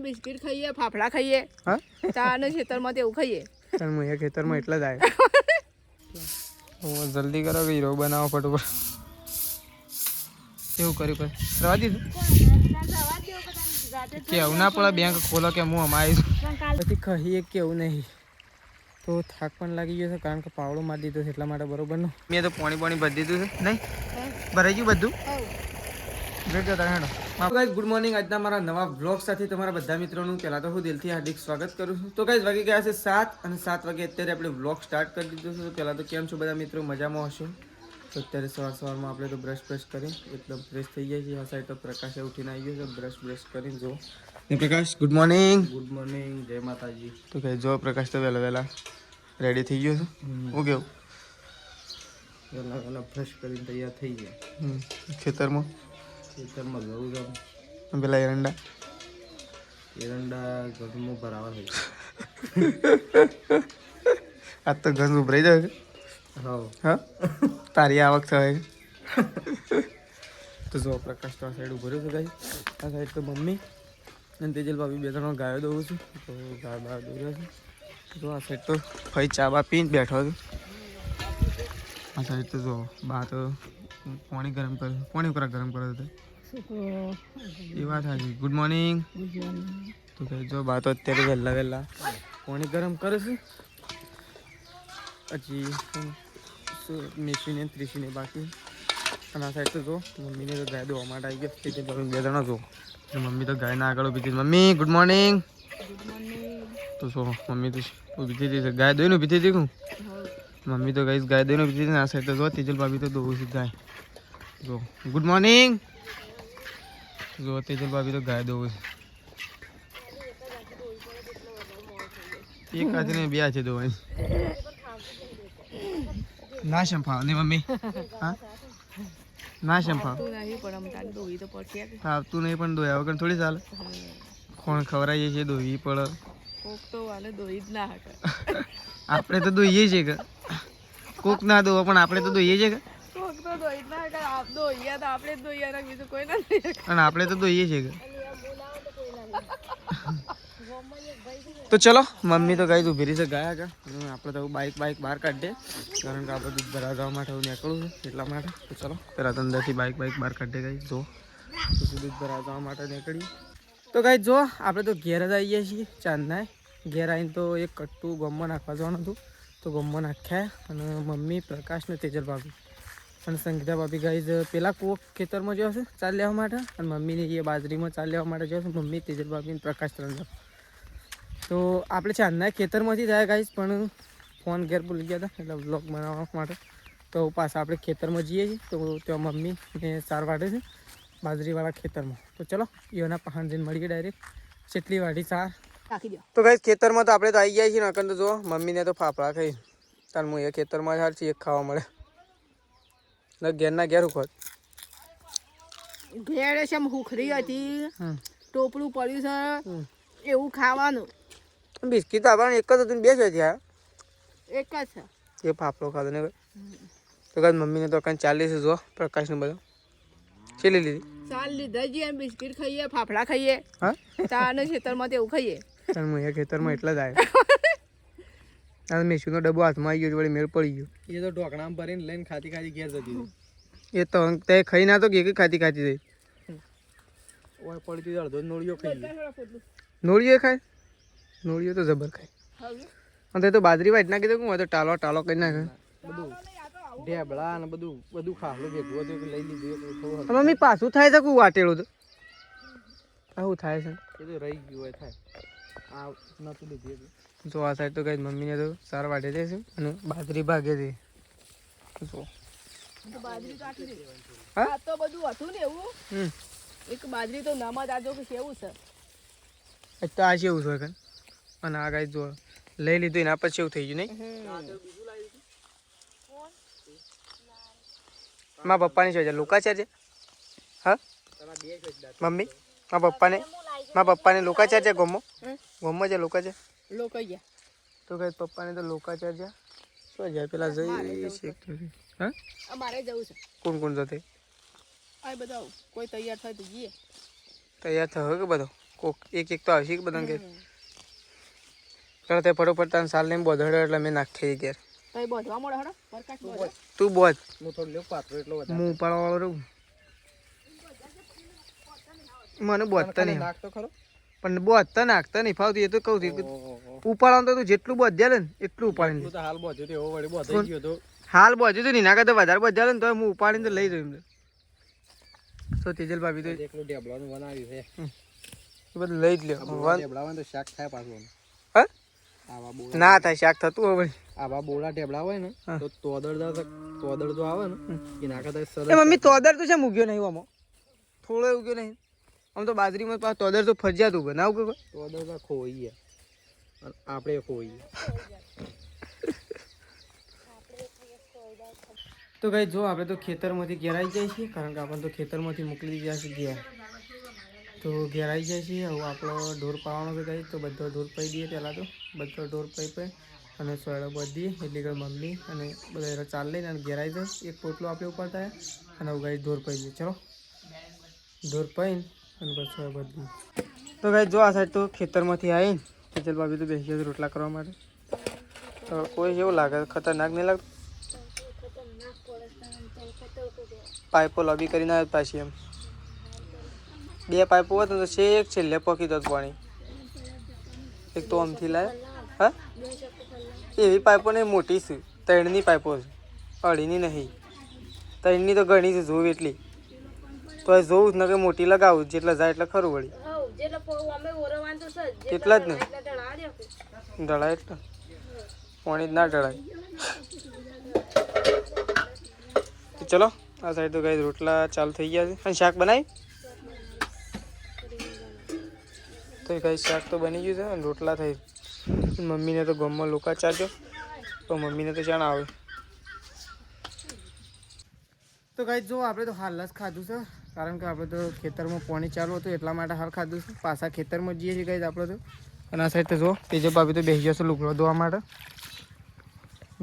Biscuit ખાઈએ, ફાફડા ખાઈએ, હા ચા ને ખેતરમાં તેવું ખાઈએ. પણ હું એ ખેતરમાં એટલા જ આવ્યો. જલ્દી કરો કે હીરો બનાવો ફટોફટ. કેવું કર્યું પછી રવા દીધું કેવું ના પડે બેંક ખોલો કે હું અમારી પછી કહીએ કેવું નહીં તો થાક પણ લાગી ગયો છે કારણ કે પાવડો મારી દીધો છે એટલા માટે બરોબર નું મેં તો પાણી ભરી દીધું છે નહીં ભરાઈ ગયું બધું. Good morning. આજના મારા નવા બ્લોગ સાથે તમારા બધા મિત્રોનું પહેલાં તો હું દિલથી હાર્દિક સ્વાગત કરું છું. તો ગાઈસ વાગી ગયા છે 7 અને 7 વાગે અત્યારે આપણે બ્લોગ સ્ટાર્ટ કરી દીધો છે. તો પહેલાં તો કેમ છો બધા મિત્રો, મજામાં હશો? તો અત્યારે સવારમાં આપણે તો બ્રશ કરી એકદમ ફ્રેશ થઈ જાય છે. આ સાઈડ તો પ્રકાશે ઉઠીને આવી ગયો છે બ્રશ કરીને. જો ને પ્રકાશ ગુડ મોર્નિંગ. ગુડ મોર્નિંગ, જય માતાજી. તો ગાઈસ જો પ્રકાશ તો વહેલા રેડી થઈ ગયો છે. હું કેવું વહેલા બ્રશ કરીને તૈયાર થઈ ગયા. ખેતરમાં જવું છે પેલા એરંડા ઘરમાં ભરાવા થઈ આજ તો ઘર ઉભરાઈ જાય. હા તારી આવક થાય. તો જો પ્રકાશ તો આ સાઈડ ઉભો રહ્યો છે ગાઈ. આ સાઈડ તો મમ્મી અને તેજલ ભાભી 2-3 ગાયો દઉં છું. તો ગાય બાર દોર્યો છે. તો આ સાઈડ તો ફઈ ચા બા પીને બેઠો છે. આ સાઈડ તો જો બા તો પાણી ગરમ કરે ગરમ કરે છે. એ વાત સાચી. Good morning. તો કહે જો બા તો અત્યારે વહેલા પાણી ગરમ કરે છે. હજી મેસીને ત્રીસીને બાકી. અને આ સાઈડ તો જો મમ્મીને તો ગાય દોવા માટે આવી ગયા. 2 જણા જો મમ્મી તો ગાયના આગળ ઊભી હતી. Mummy good morning. તો જો મમ્મી તો ઊભી થઈ ગાય દોઈને ઊભી થઈ હતી. મમ્મી તો ગાય દોઈને ઊભી થઈ. આ સાઈડ તો જો તેજલ ભાભી તો દોવું છે ગાય. જો ગુડ મોર્નિંગ. જો તેજલ ભાભી તો ગાય દોવું છે. એક હાથે ને 2 હાથે દોવાની. ના શંફાવ ને મમ્મી. હા ના શંફાવ આવતું નહીં પણ દોયા વગર થોડી ચાલે. કોણ ખવડાવીએ છીએ દોવી પડે. આપણે તો દોઈએ છીએ કે કોક ના દો પણ આપણે તો દોઈએ છીએ કે અને આપણે તો દોઈએ છીએ કે. તો ચલો મમ્મી તો ગાય ઉભી રહી છે ગયા કે આપણે તો બાઇક બહાર કાઢીએ કારણ કે આપણે દૂધ ભરાવા જવા માટે હું નીકળું છું એટલા માટે. તો ચલો પેલા તો અંદરથી બાઇક બહાર કાઢીએ ગાઈ. જો દૂધ ભરાવા જવા માટે નીકળીએ. તો ગાઈ જો આપણે તો ઘેર જ આવીએ છીએ. ચાંદના ઘેર આવીને તો એક કટ્ટું ગમમાં નાખવા જવાનું હતું. તો ગમમાં નાખ્યા અને મમ્મી પ્રકાશ ને તેજલ ભાભી અને સંગીતા ભાભી ગાઈ પેલા કોક ખેતરમાં જ્યો છે ચાલ લેવા માટે અને મમ્મીને એ બાજરીમાં ચાલ લેવા માટે જ્યો છે. મમ્મી તેજલ ભાભી પ્રકાશ 3 તો આપણે ચાંદના ખેતરમાંથી જાય ગાઈશ પણ ફોન ઘેર ભૂલી ગયા હતા એટલે વ્લોગ બનાવવા માટે. તો પાછા આપણે ખેતરમાં જઈએ છીએ. તો ત્યાં મમ્મી ને સાર વાટે છે બાજરીવાળા ખેતરમાં. તો ચલો એના પહાણ જઈને મળીએ ડાયરેક્ટ જેટલી વાટી સાર રાખી દો. તો ગાઈશ ખેતરમાં તો આપણે તો આવી ગયા છીએ નકર તો જો મમ્મીને તો ફાફડા ખાઈ તાર હું એ ખેતરમાં જ હાલ એક ખાવા મળે. ઘેરના ઘેર ઉખોત ઘેર છે હુખરી હતી ટોપલું પડ્યું છે એવું ખાવાનું. બિસ્કીટ આપવાનું એક જ હતું 2 છે ત્યાં એક જ છે એ ફાફડો ખાધો ને. તો કાંઈ મમ્મીને તો કાંઈ 40 જો પ્રકાશને બધો છે લઈ લીધી. ચાલ લીધા જ બિસ્કિટ ખાઈએ, ફાફડા ખાઈએ, હા ચા ને ખેતરમાં તેવું ખાઈએ. પણ હું એ ખેતરમાં એટલા જ આવ્યો. મેસુનો ડબ્બો હાથમાં આવી ગયો વળી મેળ પડી ગયો. એ તો ઢોકણામાં ભરીને લઈને ખાતી ઘેર જતી. એ તો તે ખાઈ ના તો કે ખાતી જઈ ઓય પડી અડધો નોળિયો ખાઈ નોળિયો ખાય. નોળિયો તો જબર ખાય. અને તો બાજરી વાટ નાખી દે હું તો ટાલો કરી નાખે બધું ઢેબળા ને બધું ખાવલું ભેગું હતું લઈ લીધું. મમ્મી પાછું થાય છે કું વાટેલું તો આવું થાય છે. એ તો રહી ગયું હોય થાય આ નતું લીધું. જો આ સાઈડ તો કઈ મમ્મીને તો સાર વાટે છે અને બાજરી ભાગે છે. જો બાજરી તો બધું હતું ને એવું એક બાજરી તો નામ જ આજો કે કેવું છે. તો આ કેવું છે કન અને આ ગાય જો લઈ લીધું એના પછી એવું થઈ ગયું નહીં. મારા પપ્પાની છે લોકાચાર છે. હા મમ્મી મારા પપ્પાને લોકાચાર છે ગમો છે લોકાચાર લોકાચાર. તો કઈ પપ્પાને તો લોકાચાર છે. શું જાય પેલા જઈ છે. હા અમારે જવું છે. કોણ જતે આ બધા કોઈ તૈયાર થાય તો જઈએ. તૈયાર થયો કે બધો કોક એક એક તો આવશે કે બધાને ઘેર ચાલો તે ફટોફટ તને સાલ લઈને બોધડ્યો એટલે મેં નાખી ઘેર તો એ બોધવા મળે હડો પરકાશ બોધ તું બોધ હું થોડું લેવું પાત્રો એટલો હું ઉપાડવા વાળો રહું મને બોધતા નહીં નાખતો ખરો પણ બોધતા નાખતા નહીં ફાવતું એ તો કહું છું ઉપાડવાનું તો તું જેટલું બોધ્યા ને એટલું ઉપાડીને તો હાલ બોધ્યો તો એવો વળી બોધાઈ ગયો તો હાલ બોધ્યું તું નહીં ના કરતા વધારે બોધ્યા ને તો હું ઉપાડીને તો લઈ જઉં તો તેજલ ભાભી તો એકલું ઢેબલાનું બનાવ્યું છે એ બધું લઈ જ લ્યો ઢેબલા તો શાક થાય પાછું હા આવા બોળા ના થાય શાક થતું હવે આવા બોળા ઢેબલા હોય ને તો તોદર તો આવે ને એ નાખતા સરસ એ મમ્મી તોદર તો છે મૂક્યો નહીં આમાં થોડો ઉગ્યો નહીં આમ તો બાજરીમાં પાછું તોદર તો ફરજિયાત ઉગે ના ઉગે તોદર તો ખોઈએ અને આપણે ખોઈએ તો કઈ જો આપણે તો ખેતરમાંથી ઘેર આવી જાય છીએ કારણ કે આપણે તો ખેતરમાંથી મોકલી દીધા છે ઘેર તો ઘેર આવી જાય છીએ હવે આપણો ઢોર પાવાનો છે કઈ તો બધો ઢોર પાઈ દઈએ પહેલાં તો બધો ઢોર પાઈ અને સોયડો બધી એટલે કે મમ્મી અને બધા ચાલ લઈને અને ઘેર આવી જાય એક પોટલો આપણે ઉપાડતા અને હવે ગાઈ ઢોર પાઈ દઈએ ચલો ઢોર પાઈને અને પછી સોય બધી તો ગાઈ જો આ સાઈડ તો ખેતરમાંથી આવીને તેજલ ભાભી તો બેસી જાય રોટલા કરવા માટે તો કોઈ એવું લાગે ખતરનાક નહીં લાગતું પાઇપો લોબી કરીને આવે પાછી એમ બે પાઇપો હોત ને તો છેક છેલ્લે પકી દત પાણી એક તો આમથી લાય હા એવી પાઇપો નહીં મોટી છે ત્રણની પાઇપો છે અઢીની નહીં ત્રણની તો ઘણી છે જોવું એટલી તો એ જોવું જ ને કે મોટી લગાવું જેટલા જાય એટલે ખરું વળી એટલા જ ને ઢળાય એટલે પાણી જ ના ઢળાય ચલો આ સાઈડ તો ગાઈ રોટલા ચાલુ થઈ ગયા છે અને શાક બનાવી તો ગાઈ શાક તો બની ગયું છે અને રોટલા થઈ મમ્મીને તો ગામમાં લોકા ચારજો તો મમ્મીને તો ચાણ આવે તો ગાઈ જો આપણે તો હાલ જ ખાધું છે કારણ કે આપણે તો ખેતરમાં પાણી ચાલુ હતું એટલા માટે હાલ ખાધું છે પાછા ખેતરમાં જઈએ છીએ ગાઈ આપણે તો અને આ સાઈડ તો જો તેજે ભાભી તો બેસી જશે લુગડો ધોવા માટે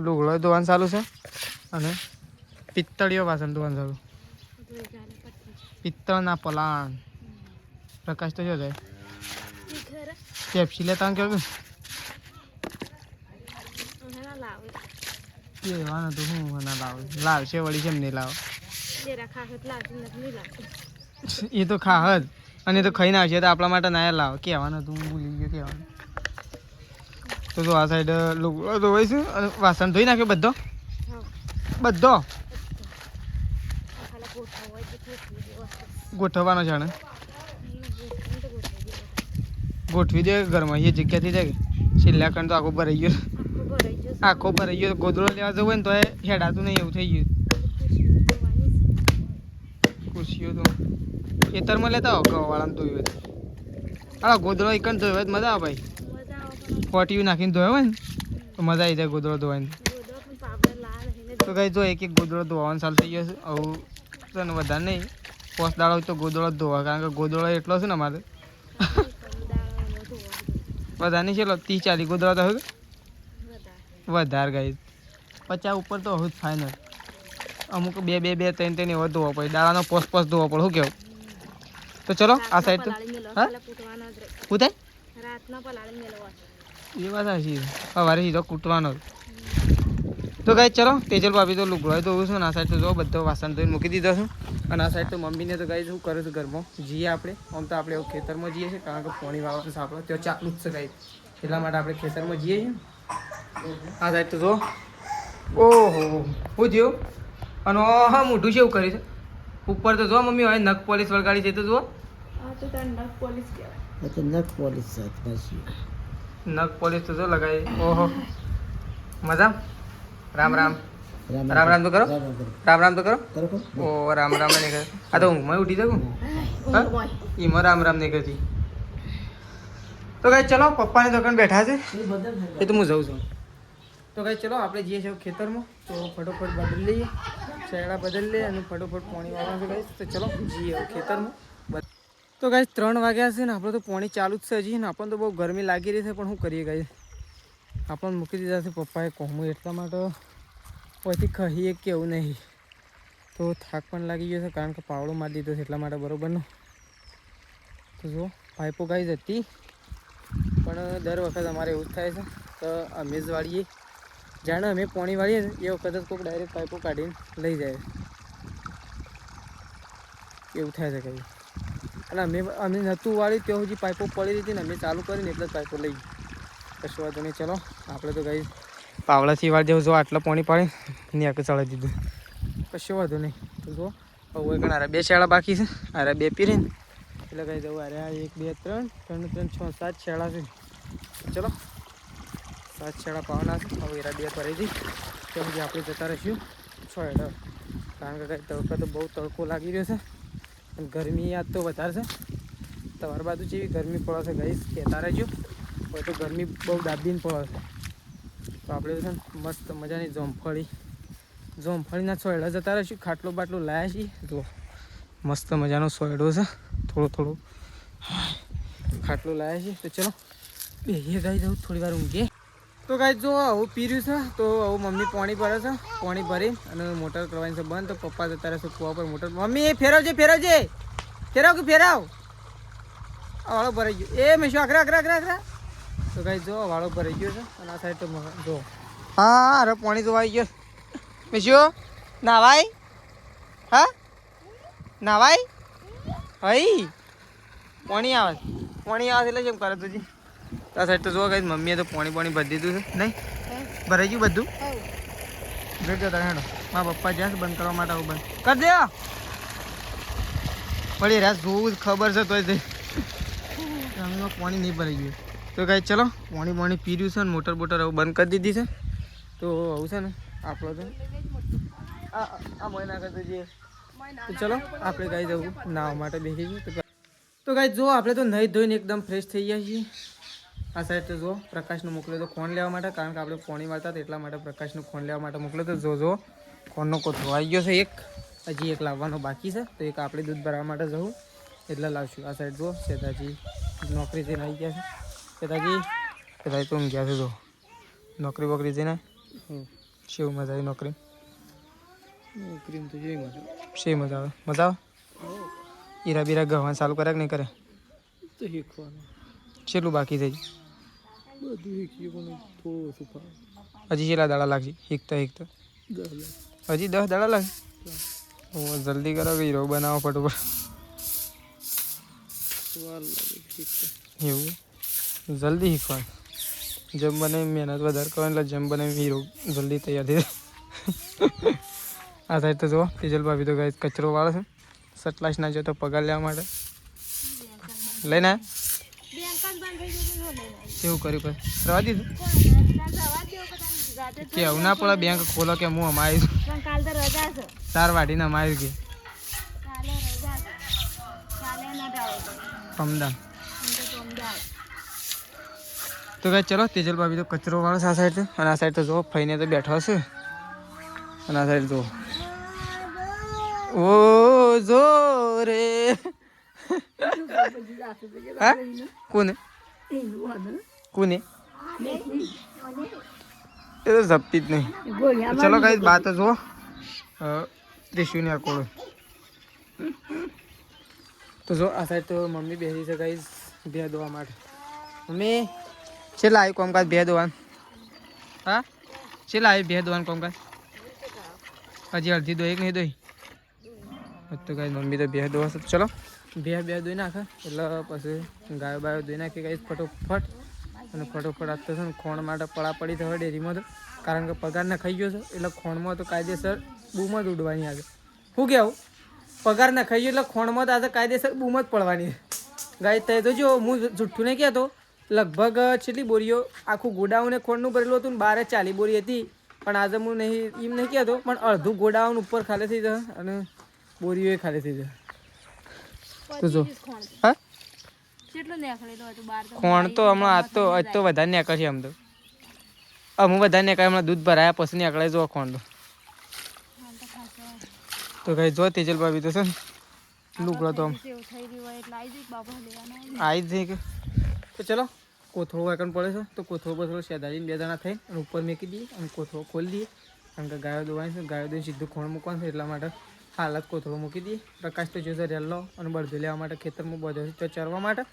લુગડો ધોવાનું ચાલુ છે અને પિત્તળીઓ વાસણ ધોવાનું ચાલુ પિત્તળના પલાણ પ્રકાશ તો શું જાય પેપ્સી લેતા કેવું કેવાનું તો હું ના લાવ લાવશે વળી કેમ નહીં લાવ એ તો ખાહ જ અને તો ખાઈને આવશે તો આપણા માટે ના લાવ કહેવાનું હતું હું ભૂલી ગયો કહેવાનું તો જો આ સાઈડ લુગડો ધોવાઈશું અને વાસણ ધોઈ નાખ્યો બધો બધો ગોઠવવાનો છે ને ગોઠવી દે ઘરમાં એ જગ્યાથી જાય છેલ્લા કણ તો આખો ભરાઈ ગયો આખો ભરાઈ ગયો ગોદડો લેવા જવું હોય ને તો એ હેડાતું નહીં એવું થઈ ગયું ખુશીઓ તો ખેતરમાં લેતા હો ગવાળામાં ધોયું હા ગોદડો એકન ધોયો હોય મજા આવે ભાઈ ફોટીયું નાખીને ધોયો હોય ને તો મજા આવી જાય ગોદડો ધોવાની તો કઈ જો એક એક ગોદડો ધોવાનું ચાલુ થઈ ગયો છે આવું તને વધારે નહીં પોસ દાડો તો ગોદડો જ ધોવા કારણ કે ગોદડો એટલો છે ને અમારે વધારે નહીં ચલો 30-40 ગોદડો તો હોય વધારે ગાઈ 50 ઉપર તો હોય જ ફાઇનલ અમુક 2-3 એવો ધોવા પડે દાડાનો પોસ ધોવા પડે શું કેવું તો ચલો આ સાઈડ તો હા શું થાય એ વાત સાચી સવારે સીધો કૂટવાનો તો ગાઈ ચલો તેજલ ભાભી તો લુગડો ધોવું છું અને આ સાઈડ તો જો બધો વાસણ ધોઈને મૂકી દીધો છું અને આ સાઈડ તો મમ્મીને તો ગાઈ શું કરે છે ઘરમાં જઈએ આપણે આમ તો આપણે એવું ખેતરમાં જઈએ છીએ કારણ કે પાણી વાળવાનું છે આપણે ત્યાં ચાલુ જ છે ગાઈ એટલા માટે આપણે ખેતરમાં જઈએ છીએ આ સાઈડ તો જો ઓહો શું થયું અને હા મોઢું છે એવું કર્યું છે ઉપર તો જો મમ્મી હવે નખ પોલીસ વળગાડી છે તો જો નખ પોલીસ તો જો લગાવી ઓહો મજા રામ રામ રામ રામ તો કરો રામ રામ તો કરો ઓ રામ રામ નહીં કરે આ તો ઊંઘમાં ઉઠી શકું હા એમાં રામ રામ નહીં કરતી તો કઈ ચલો પપ્પાની દુકાન બેઠા છે એ તો હું જઉં છું તો કઈ ચલો આપણે જઈએ છીએ ખેતરમાં તો ફટોફટ બદલી લઈએ શેરડા બદલી લઈએ અને ફટોફટ પાણી વાળવાનું છે ગાઈસ તો ચલો જઈએ ખેતરમાં તો ગાઈસ 3 વાગ્યા છે ને આપણે તો પાણી ચાલુ જ છે હજી ને આપણને તો બહુ ગરમી લાગી રહી છે પણ શું કરીએ ગાઈસ આપણને મૂકી દીધા છે પપ્પાએ કોહમું એટલા માટે પછી કહીએ કે એવું નહીં તો થાક પણ લાગી ગયો છે કારણ કે પાવડો મારી દીધો છે એટલા માટે બરાબરનો તો જુઓ પાઇપો ગાઈ હતી, પણ દર વખત અમારે એવું જ થાય છે કે અમે જ વાળીએ, જાણે અમે પાણી વાળીએ ને એ વખત જ કોઈક ડાયરેક્ટ પાઇપો કાઢીને લઈ જાય એવું થાય છે કંઈ. અને અમે નહોતું વાળી ત્યાં સુધી પાઇપો પડી હતી ને અમે ચાલુ કરીને એટલે જ પાઇપો લઈ કશું વાંધો નહીં. ચલો આપણે તો ગાઈ પાવડાથી વાળ જેવું જો આટલા પાણી પાડી ને આકે ચડાવી દીધું, કશું વાંધો નહીં. તો જો હવે કણ આરે 2 શેળા બાકી છે, આરે 2 પીરે ને એટલે કહી દઉં અરે 1 2 3 3 3 6 7 શેળા છે. ચલો 7 શેળા પાવાના છે. હવે એરા 2 ભરાઈ દઈ ત્યાં સુધી આપણે જતા રહીશું 6 હેડા, કારણ કે તડકો તો બહુ તડકો લાગી રહ્યો છે અને ગરમી આજ તો વધારે છે. તમારી બાજુ જેવી ગરમી પડે છે ગઈ કહેતા રહેજો, હોય તો ગરમી બહુ દાબીને પડે છે. તો આપણે છે ને મસ્ત મજાની જોમફળીના સોયડા જતા રહીશું. ખાટલો બાટલો લાવ્યા છીએ, જો મસ્ત મજાનો સોયડો છે, થોડો ખાટલો લાવ્યા છીએ. તો ચલો બેહીએ ગાઈ જવું, થોડી વાર ઊંઘીએ. તો ગાઈ જો આવું પીર્યું છે, તો આવું મમ્મી પાણી ભરે છે, પાણી ભરી અને મોટર કરવાની છે બંધ. તો પપ્પા જતા રહેશે કૂવા પર મોટર. મમ્મી એ ફેરવજે ફેરાવ આ વાળો ભરાઈ ગયો. એ મેં શું આકરા. તો ગાઈ જો વાળો ભરાઈ ગયો છે અને આ સાઈડ તો જો હા અરે પાણી તો આવી ગયો. મેં નાવાય હા નાવાય હઈ પાણી આવે એટલે કેમ કરે તુજી. આ સાઈડ તો જો ગાઈ મમ્મીએ તો પાણી ભરી દીધું છે. નહીં ભરાઈ ગયું બધું? ભેટ જતા હેડો મારા પપ્પા જ્યાં છે બંધ કરવા માટે આવું બંધ કરી દે. પડી રાત જોવું જ ખબર છે તોય તે પાણી નહીં ભરાઈ ગયું. તો ગાઈ ચલો પાણી પીર્યું છે ને મોટર બોટર આવું બંધ કરી દીધી છે. તો આવું છે ને આપણો તો આ મહિના કરતો જે. તો ચલો આપણે ગાઈ જવું નાવા માટે બેસી ગયું. તો ગાઈ જો આપણે તો નહીં ધોઈને એકદમ ફ્રેશ થઈ ગયા છીએ. આ સાઈડ તો જો પ્રકાશને મોકલ્યો તો ખોણ લેવા માટે, કારણ કે આપણે પાણી વાળતા હતા એટલા માટે પ્રકાશનું ખોણ લેવા માટે મોકલ્યો. તો જો ખોણનો કોથળો આવી ગયો છે, હજી એક લાવવાનો બાકી છે. તો એક આપણે દૂધ ભરવા માટે જવું એટલે લાવશું. આ સાઈડ જો સેતાજી નોકરી જઈને આવી ગયા છે. સેતાજી તો ઊંઘ્યા છે, જો નોકરી બોકરી જઈને શેવું મજા આવી નોકરી તો જેવી શેવી મજા આવે હીરા બીરા ગવાનું ચાલુ કરે કે નહીં કરે? તો શીખવાનું કેટલું બાકી થઈ બધું શીખ્યું પણ થોડું હજી કેટલા દાડા લાગશે શીખતા હજી 10 દાડા લાગે? જલ્દી કરો કે હીરો બનાવો ફટોફટ. એવું જલ્દી શીખવાનું, જેમ બને મહેનત વધારે કરવાની એટલે જેમ બને હીરો જલ્દી તૈયાર થઈ જાય. આ સાઈડ તો જુઓ તેજલ ભાભી તો ગાય કચરો વાળે છે, સટલાશ ના જો તો પગાર લેવા માટે લઈને કેવું કર્યું પછી રવા દીધું કે આવું ના પડે બેંક ખોલો કે હું અમારી ચાર વાટીને અમારી કે અમદાન. તો કઈ ચલો તેજલ ભાભી તો કચરો વાળો છે આ સાઈડ, અને આ સાઈડ તો જો ફઈને તો બેઠો હશે, અને આ સાઈડ જો ઓ જો રે હા કોને એ તો ઝપતી જ નહીં. ચલો કઈ બાત જો ત્રિશુને આકોડો. તો જો આ સાઈડ તો મમ્મી બેસી છે ગાઈસ ભે ધોવા માટે. મમ્મી છેલ્લા આવ્યું કામકાજ ભે ધોવાનું? હા છેલ્લા આવ્યું ભે ધોવાનું કામકાજ? હજી અડધી દોઈ કે નહીં દોઈ? તો ગાઈસ મમ્મી તો ભે ધોવા છે. ચલો બે ધોઈ નાખે એટલે પછી ગાયો બાયો ધોઈ નાખી ગાઈસ ફટોફટ. અને ફટોફટ આ તો છે ને ખોણ માટે પડાપડી થવા ડેરીમાં તો, કારણ કે પગારને ખાઈ ગયો છે એટલે ખોણમાં તો કાયદેસર બૂમ જ ઉડવાની આવે. શું કહેવું? પગારને ખાઈ ગયો એટલે ખોણમાં તો આજે કાયદેસર બૂમ જ પડવાની ગાય. તે તો જો હું જુઠ્ઠું નહીં કહેતો, લગભગ છેલ્લી બોરીઓ આખું ગોડાઉને ખોણનું ભરેલું હતું ને 12-40 બોરી હતી. પણ આજે હું નહીં એમ નહીં કહેતો, પણ અડધું ગોડાઉન ઉપર ખાલી થઈ જાય અને બોરીઓ ખાલી થઈ જાય. તો જો હા ખોણ તો હમણાં આજ તો વધારે નીકળે છે. આમ તો અમુક વધારે નીકળે, હમણાં દૂધ ભરાયા પછી નીકળે જો ખોણ તો કઈ જો તેજલ ભાભી તો છે ને લુગડો તો આવી જ જઈ કે. તો ચલો કોથળો વાકણ પડે છે તો કોથળો બથળો સેદારીને 2 જણા થઈ અને ઉપર મેકી દઈએ અને કોથળો ખોલી દઈએ, કારણ કે ગાયો દોવાની છે. ગાયો દોઈને સીધું ખોણ મૂકવાનું છે એટલા માટે હાલત કોથળો મૂકી દઈએ. પ્રકાશ તો જોશે રેલો અને બળદો લેવા માટે ખેતરમાં બધો તો ચરવા માટે.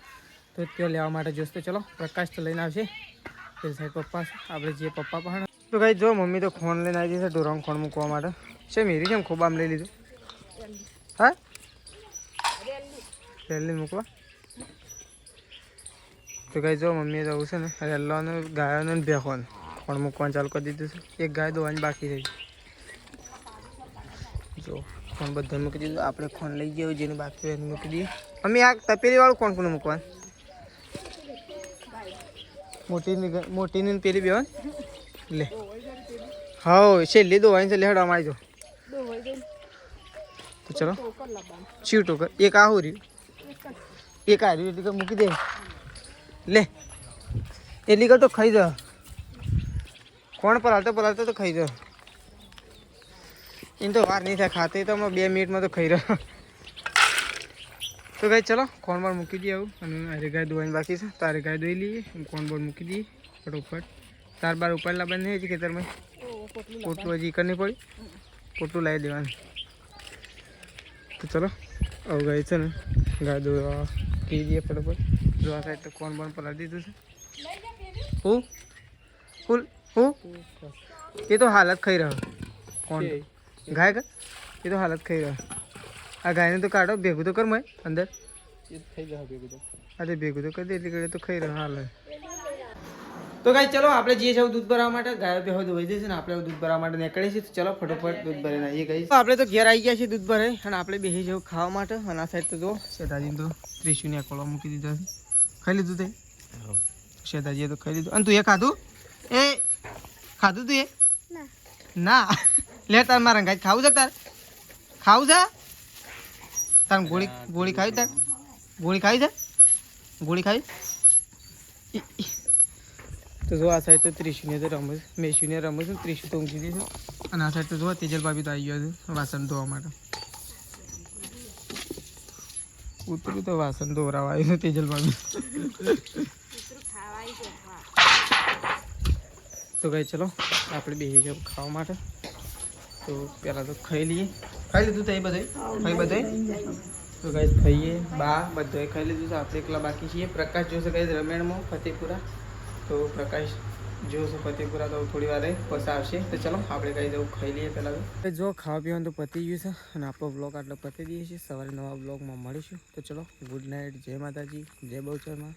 તો ત્યાં લેવા માટે જોઈશે. તો ચલો પ્રકાશ તો લઈને આવશે પેલી સાઈડ પપ્પા છે, આપણે જે પપ્પા પણ. તો ગાઈસ જો મમ્મી તો ખોણ લઈને આવી જશે ઢોરામાં ખોણ મૂકવા માટે. છે મેરી કેમ ખૂબ આમ લઈ લીધું? હા રેલી મૂકવા. તો ગાઈસ જો મમ્મીએ જવું છે ને રેલાનું ગાયોનું ને ભેંસોનું ખોણ મૂકવાનું ચાલુ કરી દીધું છે. એક ગાય દોવાની બાકી રહી. જો ખોણ બધા મૂકી દીધું. આપણે ખોણ લઈ જવું જેનું બાકી હોય એને મૂકી દઈએ. મમ્મી આ તપેલી વાળું કોણ કોને મૂકવાનું? મોટીની પેલી બેવાન લે. હા છેલ્લી દોવાની છે. લેહડ અમારી જો. તો ચલો ચીવ ટોકર એક આ રહ્યું એક આ રહ્યું એટલે મૂકી દે. લે એટલી કર તો ખાઈ જા. કોણ પલાળતો તો ખાઈ જા. એને તો વાર નહીં થાય ખાતે તો 2 મિનિટમાં તો ખાઈ રહ્યો. તો ગાય ચલો કોણ બાર મૂકી દઈએ આવું. અને અરે ગાય ધોવાની બાકી છે. તારે ગાય ધોઈ લઈએ કોણ બાર મૂકી દઈએ ફટોફટ. તાર બાર ઉપર લાવવાની નહીં હજી ખેતરમાં પોટલું હજી કર નહીં પડી. પોટલું લાવી દેવાનું. તો ચલો આવું ગાય છે ને ગાય ધોવા કહી દઈએ ફટોફટ. જો આ સાઈડ તો કોણ બોન પલાળી દીધું છે. હું એ તો હાલત ખાઈ રહ્યો. કોણ ગાય કા એ તો હાલત ખાઈ રહ્યો. આ ગાયને તો કાઢો ભેગું તો કર મેં અંદર. અરે ભેગું તો કરી દે એટલી ઘડી તો ખાઈ રહ્યો હાલ. તો ગાય ચલો આપણે જઈએ છીએ દૂધ ભરવા માટે. ગાયો બેહો ધોઈ જશે ને આપણે દૂધ ભરવા માટે નીકળીએ છીએ. ચલો ફટોફટ દૂધ ભરીને આવીએ ગઈ. આપણે તો ઘેર આવી ગયા છીએ દૂધ ભરાઈ અને આપણે બેસી જવું ખાવા માટે. અને આ સાઈડ તો જો શેતાજી તો ત્રિશુને કોળો મૂકી દીધો છે. ખાઈ લીધું તે શેતાજીએ તો ખાઈ લીધું. અને તું એ ખાધું? એ ખાધું તું એ? ના લે તાર મારા ગાય ખાવું છે? તારે ખાવું છે? તાર ગોળી ખાવી? તાર ગોળી ખાવી છે? ગોળી ખાવી? તો જો આ સાઈડ તો ત્રિશુને તો રમે છે. મેશુને રમે છે. ત્રિશુ તો ઊંઘી દે છે. અને આ સાઈડ તો જો તેજલ ભાભી તો આવી ગયો છે વાસણ ધોવા માટે. ઉતર્યું તો વાસણ ધોવરાવા આવ્યું છે તેજલ ભાભી. તો ગઈ ચલો આપણે બેસી જાવ ખાવા માટે. તો પહેલાં તો ખાઈ લઈએ. ખાઈ લીધું તો એ બધે ખાઈ બધે. તો ગઈ ખાઈએ બા બધાએ ખાઈ લીધું છે. આપણે એકલા બાકી છીએ. પ્રકાશ જોશે ગઈ રમેણમાં ફતેપુરા. તો પ્રકાશ જોશે ફતેપુરા તો થોડી વાર પછી આવશે. તો ચલો આપણે કઈ જવું ખાઈ લઈએ પહેલાં તો. જો ખાવા પીવાનું તો પતી ગયું છે અને આપણો બ્લોગ આટલો પતી દઈએ છીએ. સવારે નવા બ્લોગમાં મળીશું. તો ચલો ગુડ નાઇટ. જય માતાજી, જય બહુચરમાં.